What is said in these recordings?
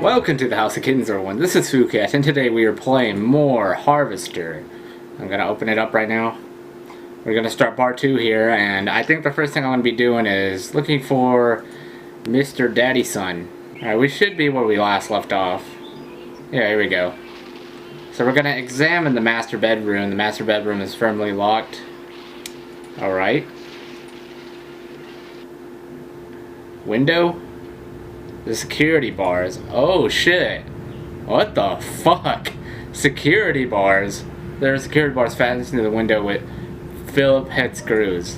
Welcome to the House of Kittens, everyone. This is Fucat, and today we are playing more Harvester. I'm gonna open it up right now. We're gonna start part 2 here, and I think the first thing I'm gonna be doing is looking for Mr. Daddy Son. Alright, we should be where we last left off. Yeah, here we go. So we're gonna examine the master bedroom. The master bedroom is firmly locked. Alright. Window? The security bars. Oh shit. What the fuck? Security bars. There are security bars fastened to the window with Philip head screws.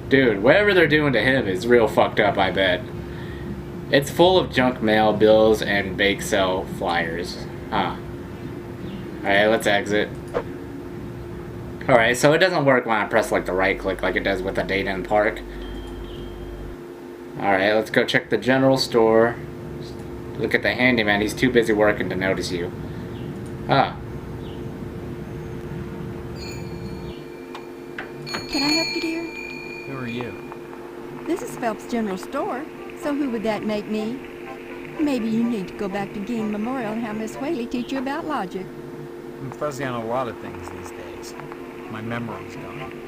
Dude, whatever they're doing to him is real fucked up, I bet. It's full of junk mail, bills, and bake sale flyers. Huh. Alright, let's exit. Alright, so it doesn't work when I press like the right click like it does with the data in park. Alright, let's go check the general store. Look at the handyman, he's too busy working to notice you. Ah. Can I help you, dear? Who are you? This is Phelps General Store, so who would that make me? Maybe you need to go back to Gein Memorial and have Miss Whaley teach you about logic. I'm fuzzy on a lot of things these days. My memory's gone.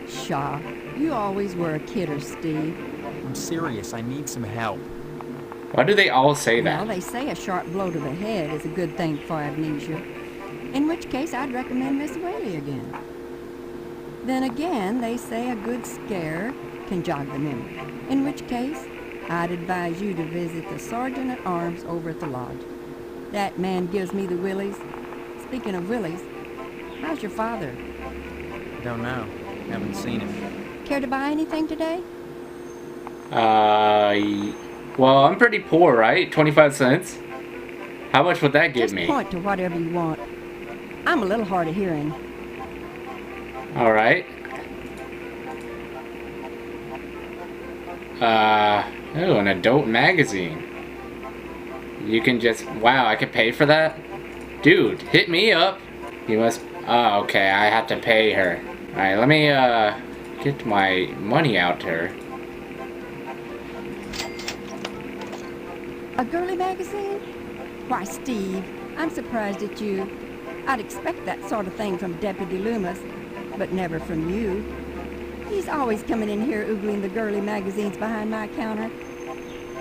Pshaw, you always were a kidder, Steve. I'm serious, I need some help. Why do they all say that? Well, they say a sharp blow to the head is a good thing for amnesia. In which case, I'd recommend Miss Whaley again. Then again, they say a good scare can jog the memory. In which case, I'd advise you to visit the Sergeant at Arms over at the lodge. That man gives me the willies. Speaking of willies, how's your father? Don't know. Haven't seen him. Care to buy anything today? Well, I'm pretty poor, right? 25 cents? How much would that give Just me? point to whatever you want. I'm a little hard of hearing. Alright. Oh, an adult magazine. You can just, wow, I can pay for that? Dude, hit me up. You must, oh, okay, I have to pay her. Alright, let me, get my money out to her. A girly magazine? Why, Steve, I'm surprised at you. I'd expect that sort of thing from Deputy Loomis, but never from you. He's always coming in here oogling the girly magazines behind my counter.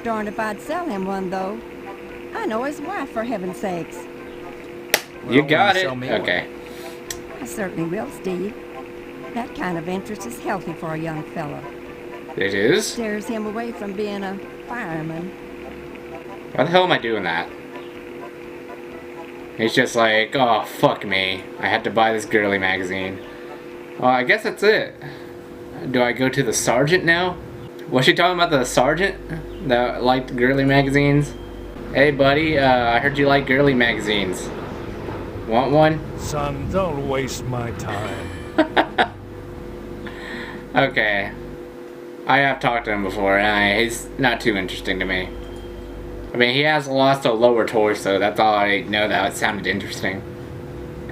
Darned if I'd sell him one, though. I know his wife, for heaven's sakes. You got will you it. sell me one? Okay. I certainly will, Steve. That kind of interest is healthy for a young fellow. It is? Steers him away from being a fireman. Why the hell am I doing that? He's just like, oh, fuck me. I had to buy this girly magazine. Well, I guess that's it. Do I go to the sergeant now? Was she talking about the sergeant that liked girly magazines? Hey, buddy, I heard you like girly magazines. Want one? Son, don't waste my time. Okay. I have talked to him before, and he's not too interesting to me. I mean, he has lost a lower torso, that's all I know that it sounded interesting.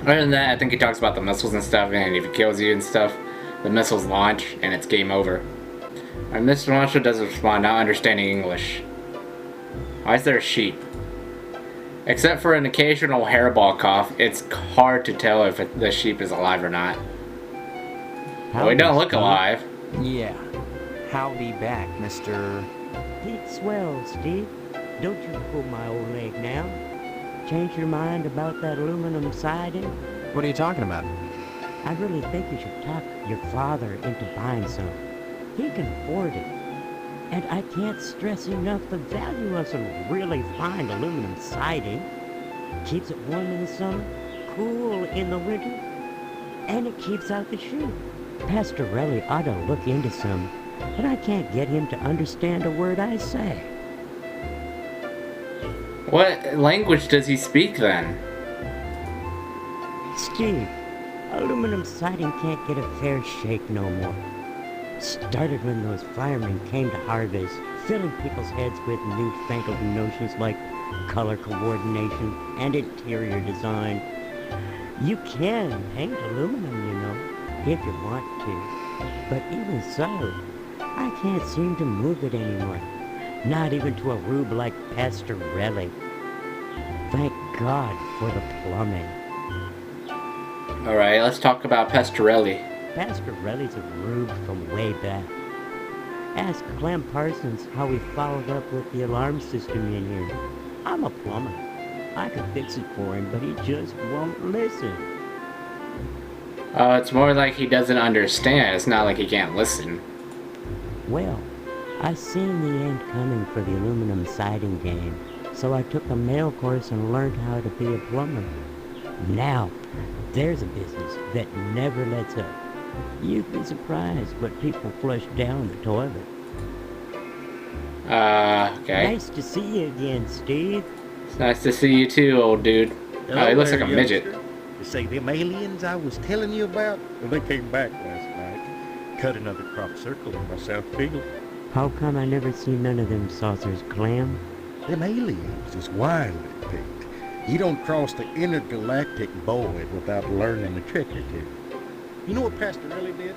Other than that, I think he talks about the missiles and stuff, and if he kills you and stuff, the missiles launch, and it's game over. And Mr. Launcher doesn't respond, not understanding English. Why is there a sheep? Except for an occasional hairball cough, it's hard to tell if the sheep is alive or not. Well, he don't look alive. Yeah. Howdy back, Mr. It's swell, Steve. Don't you pull my old leg now. Change your mind about that aluminum siding? What are you talking about? I really think you should talk your father into buying some. He can afford it. And I can't stress enough the value of some really fine aluminum siding. Keeps it warm in the summer, cool in the winter, and it keeps out the shoe. Pastorelli ought to look into some, but I can't get him to understand a word I say. What language does he speak then? Steve, aluminum siding can't get a fair shake no more. Started when those firemen came to Harvest, filling people's heads with newfangled notions like color coordination and interior design. You can paint aluminum, you know, if you want to. But even so, I can't seem to move it anymore. Not even to a rube like Pastorelli. Thank God for the plumbing. Alright, let's talk about Pastorelli. Pastorelli's a rube from way back. Ask Clem Parsons how he followed up with the alarm system in here. I'm a plumber. I could fix it for him, but he just won't listen. It's more like he doesn't understand. It's not like he can't listen. Well, I seen the end coming for the aluminum siding game, so I took a mail course and learned how to be a plumber. Now, there's a business that never lets up. You'd be surprised what people flush down the toilet. Okay. Nice to see you again, Steve. It's nice to see you too, old dude. Oh, he looks like a midget. You say them aliens I was telling you about? Well, they came back last night. Cut another crop circle in my south field. How come I never seen none of them saucers, Clem? Them aliens is wild, Pete. You don't cross the intergalactic void without learning a trick or two. You know what Pastorelli did?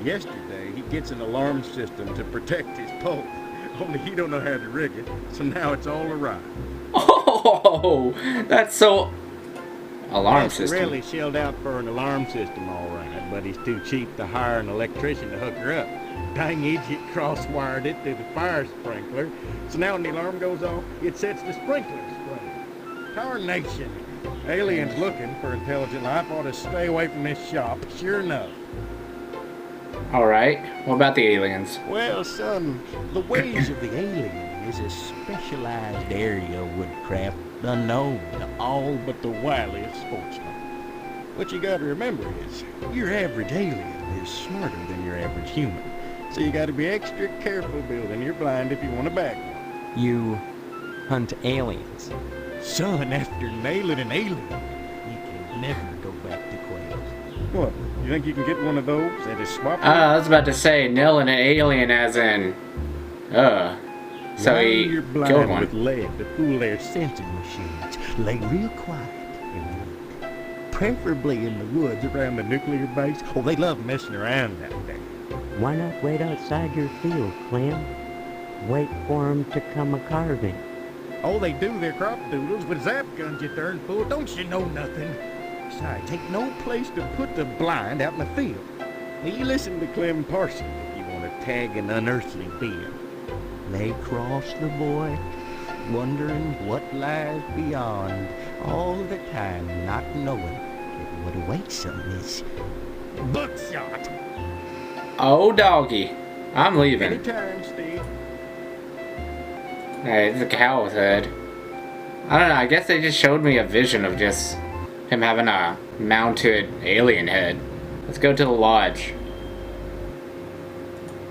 Yesterday, he gets an alarm system to protect his pole. Only he don't know how to rig it, so now it's all awry. Oh, that's so... Alarm system. Pastorelli shelled out for an alarm system, all right, but he's too cheap to hire an electrician to hook her up. Dang idiot cross-wired it to the fire sprinkler, so now when the alarm goes off, it sets the sprinkler spraying. Tarnation. Aliens looking for intelligent life ought to stay away from this shop, sure enough. Alright, what about the aliens? Well, son, the ways of the alien is a specialized area of woodcraft unknown to all but the wiliest sportsmen. What you gotta remember is, your average alien is smarter than your average human. So you gotta be extra careful building your blind if you want to bag one. You hunt aliens. Son, after nailing an alien, you can never go back to quails. What? You think you can get one of those at a swap? I was about to say, nailing an alien as in... So Line he your blind killed one. with lead to fool their sensing machines. Lay real quiet and look. Preferably in the woods around the nuclear base. Oh, they love messing around out there. Why not wait outside your field, Clem? Wait for 'em to come a-carving. Oh, they do their crop doodles with zap guns, you darn fool. Don't you know nothing? Besides, ain't no place to put the blind out in the field. Now, you listen to Clem Parsons if you want to tag an unearthly being. They cross the void, wondering what lies beyond, all the time not knowing that what awaits them is buckshot. Oh, doggy. I'm leaving. Anytime, Steve. Hey, it's a cow's head. I don't know, I guess they just showed me a vision of just him having a mounted alien head. Let's go to the lodge.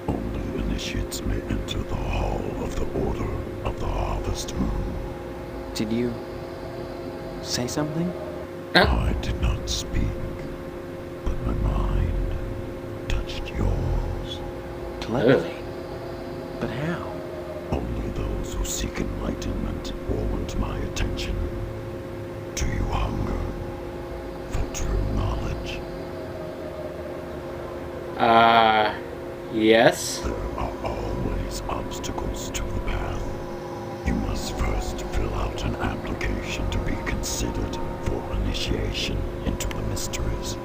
Only initiates may enter the hall of the Order of the Harvest Moon. Did you say something? I did not speak, but my mind touched yours. Telepathy. But how? Only those who seek enlightenment warrant my attention. Do you hunger for true knowledge? Yes? There are always obstacles to the path. You must first fill out an application to be considered for initiation into the mysteries.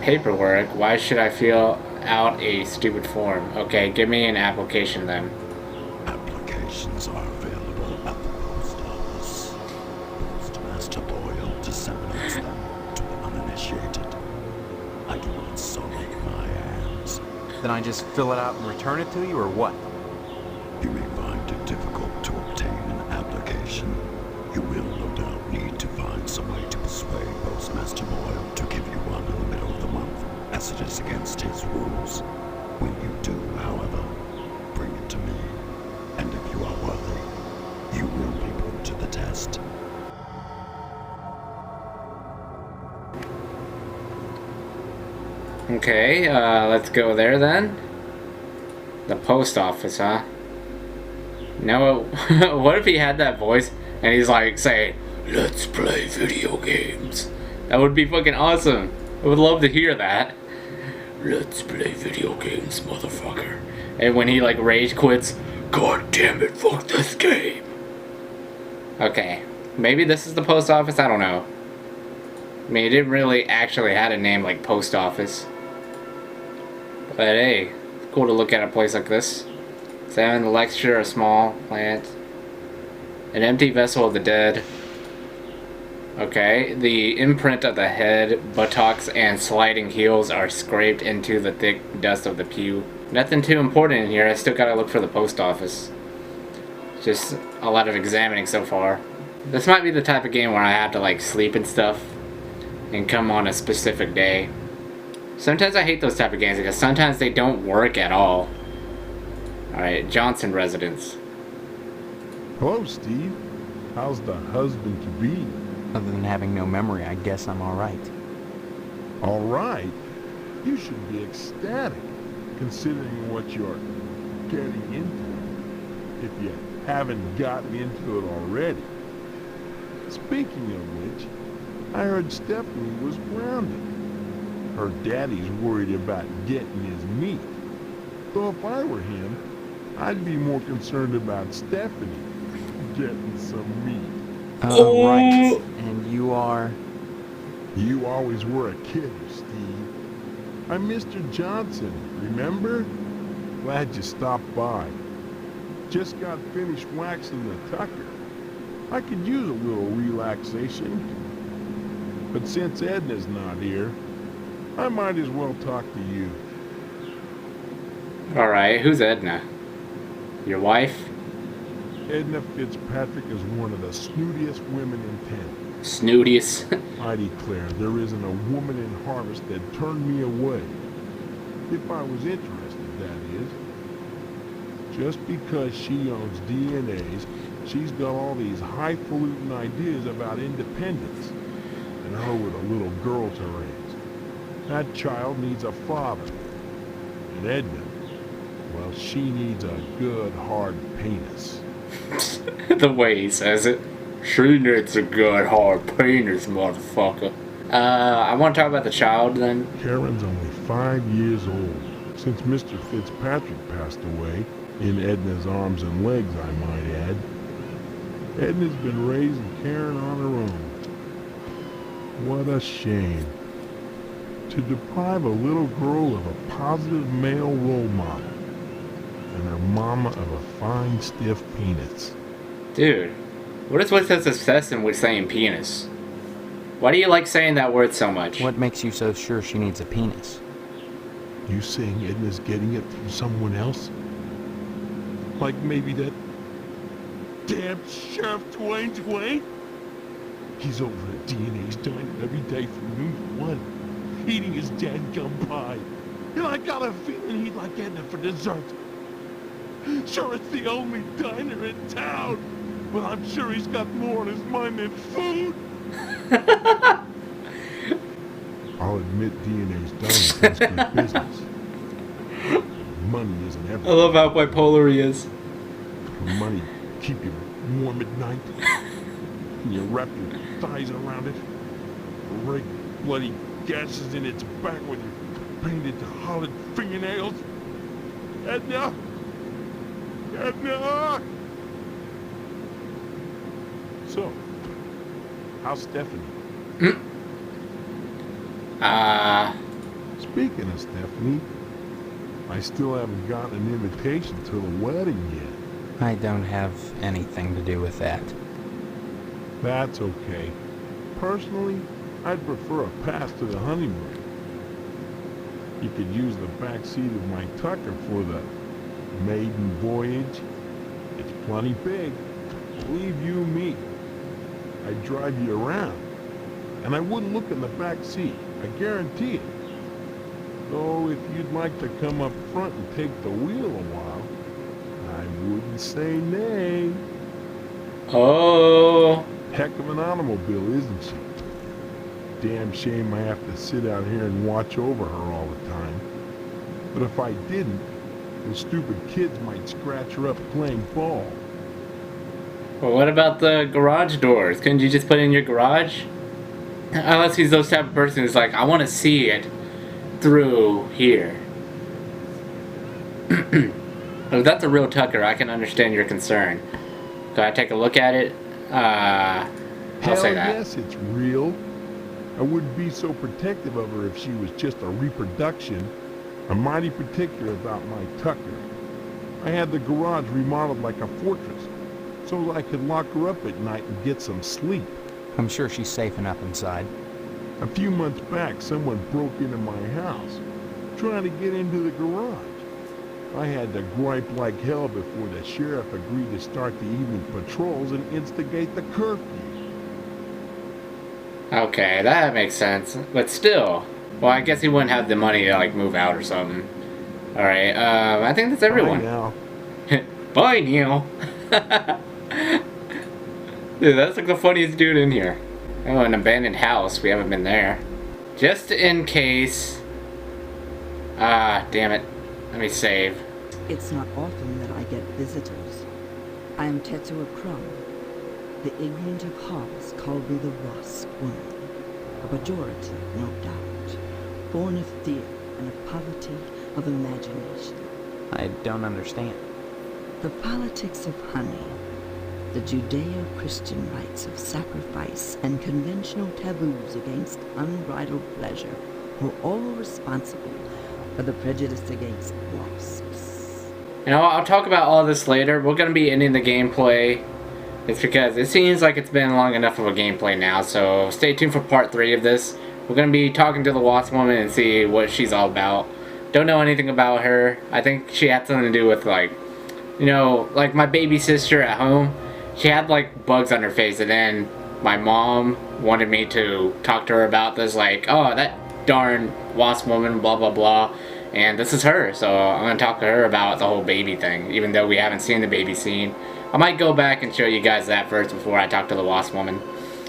Paperwork. Why should I fill out a stupid form? Okay, give me an application then. Applications are available at the post office. Postmaster Boyle disseminates them to the uninitiated. I do not sully my hands. Then I just fill it out and return it to you, or what? You may find it difficult to obtain an application. You will no doubt need to find some way to persuade Postmaster Boyle to give you one in the middle of the month, as it is against his rules. When you do, however, bring it to me, and if you are worthy, you will be put to the test. Okay, let's go there then. The post office, huh? No, what if he had that voice and he's like saying, "Let's play video games"? That would be fucking awesome. I would love to hear that. Let's play video games, motherfucker. And when he like rage quits, God damn it, fuck this game. Okay, maybe this is the post office, I don't know. I mean, it didn't really actually had a name like post office. But hey, it's cool to look at a place like this. Examine the lecture, a small plant. An empty vessel of the dead. Okay, the imprint of the head, buttocks, and sliding heels are scraped into the thick dust of the pew. Nothing too important in here, I still gotta look for the post office. Just a lot of examining so far. This might be the type of game where I have to like sleep and stuff and come on a specific day. Sometimes I hate those type of games because sometimes they don't work at all. Alright, Johnson residence. Hello, Steve. How's the husband-to-be? Other than having no memory, I guess I'm alright. All right. You should be ecstatic, considering what you're getting into, if you haven't gotten into it already. Speaking of which, I heard Stephanie was grounded. Her daddy's worried about getting his meat. So if I were him, I'd be more concerned about Stephanie getting some meat. Right. And you are... You always were a kidder, Steve. I'm Mr. Johnson, remember? Glad you stopped by. Just got finished waxing the tucker. I could use a little relaxation. But since Edna's not here, I might as well talk to you. Alright, who's Edna? Your wife? Edna Fitzpatrick is one of the snootiest women in town. Snootiest. I declare, there isn't a woman in Harvest that turned me away. If I was interested, that is. Just because she owns DNAs, she's got all these highfalutin ideas about independence. And her with a little girl to raise. That child needs a father. And Edna, well, she needs a good, hard penis. The way he says it. She needs a good hard penis, motherfucker. I want to talk about the child then. Karen's only 5 years old. Since Mr. Fitzpatrick passed away, in Edna's arms and legs, I might add, Edna's been raising Karen on her own. What a shame. To deprive a little girl of a positive male role model. And her mama of a fine, stiff penis. Dude, what is with this obsession with saying penis? Why do you like saying that word so much? What makes you so sure she needs a penis? You saying Edna's getting it from someone else? Like maybe that damn Sheriff Twain? He's over at DNA's diner every day from noon to 1, eating his dadgum pie. And I got a feeling he'd like Edna for dessert. Sure, it's the only diner in town, but I'm sure he's got more on his mind than food. I'll admit DNA's diner does good business. Money isn't everything. I love how bipolar he is. Money keep you warm at night. And you wrap your thighs around it. Rake bloody gashes in its back with your painted hollowed fingernails. Edna! Edna! So, how's Stephanie? Speaking of Stephanie, I still haven't gotten an invitation to the wedding yet. I don't have anything to do with that. That's okay. Personally, I'd prefer a pass to the honeymoon. You could use the back seat of my Tucker for the maiden voyage. It's plenty big. Believe you me. I'd drive you around. And I wouldn't look in the back seat. I guarantee it. Though if you'd like to come up front and take the wheel a while, I wouldn't say nay. Oh. Heck of an automobile, isn't she? Damn shame I have to sit out here and watch over her all the time. But if I didn't, the stupid kids might scratch her up playing ball. Well, what about the garage doors? Couldn't you just put it in your garage? Unless he's those type of person who's like, I want to see it through here. If that's a real Tucker, I can understand your concern. Can I take a look at it? I'll say that. Yes, it's real. I wouldn't be so protective of her if she was just a reproduction. I'm mighty particular about my Tucker. I had the garage remodeled like a fortress, so I could lock her up at night and get some sleep. I'm sure she's safe enough inside. A few months back, someone broke into my house, trying to get into the garage. I had to gripe like hell before the sheriff agreed to start the evening patrols and instigate the curfew. Okay, that makes sense. But still, well, I guess he wouldn't have the money to like move out or something. All right, I think that's everyone. Bye now. Bye, Neil. Dude, that's like the funniest dude in here. Oh, an abandoned house. We haven't been there. Just in case. Damn it. Let me save. It's not often that I get visitors. I am Tetsuo Crumb. The ignorant of hearts call me the Wasp Woman. A pejorative, no doubt. Born of fear and of poverty of imagination. I don't understand. The politics of honey, the Judeo-Christian rites of sacrifice and conventional taboos against unbridled pleasure are all responsible for the prejudice against wasps. You know, I'll talk about all this later. We're going to be ending the gameplay. It's because it seems like it's been long enough of a gameplay now, so stay tuned for part 3 of this. We're going to be talking to the Wasp Woman and see what she's all about. Don't know anything about her. I think she had something to do with, like, you know, like my baby sister at home. She had, like, bugs on her face, and then my mom wanted me to talk to her about this, like, oh, that darn Wasp Woman, blah, blah, blah. And this is her, so I'm going to talk to her about the whole baby thing, even though we haven't seen the baby scene. I might go back and show you guys that first before I talk to the Wasp Woman.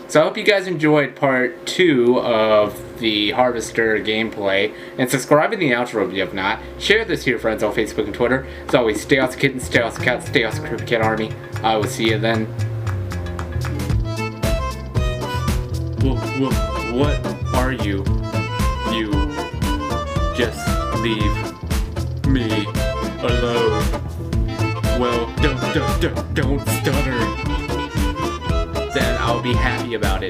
So I hope you guys enjoyed part 2 of the Harvester gameplay. And subscribe in the outro if you have not. Share this to your friends on Facebook and Twitter. As always, stay awesome kittens, stay awesome cats, stay awesome Creepy Cat Army. I will see you then. What are you? You just leave me alone. Well, don't stutter. Then I'll be happy about it.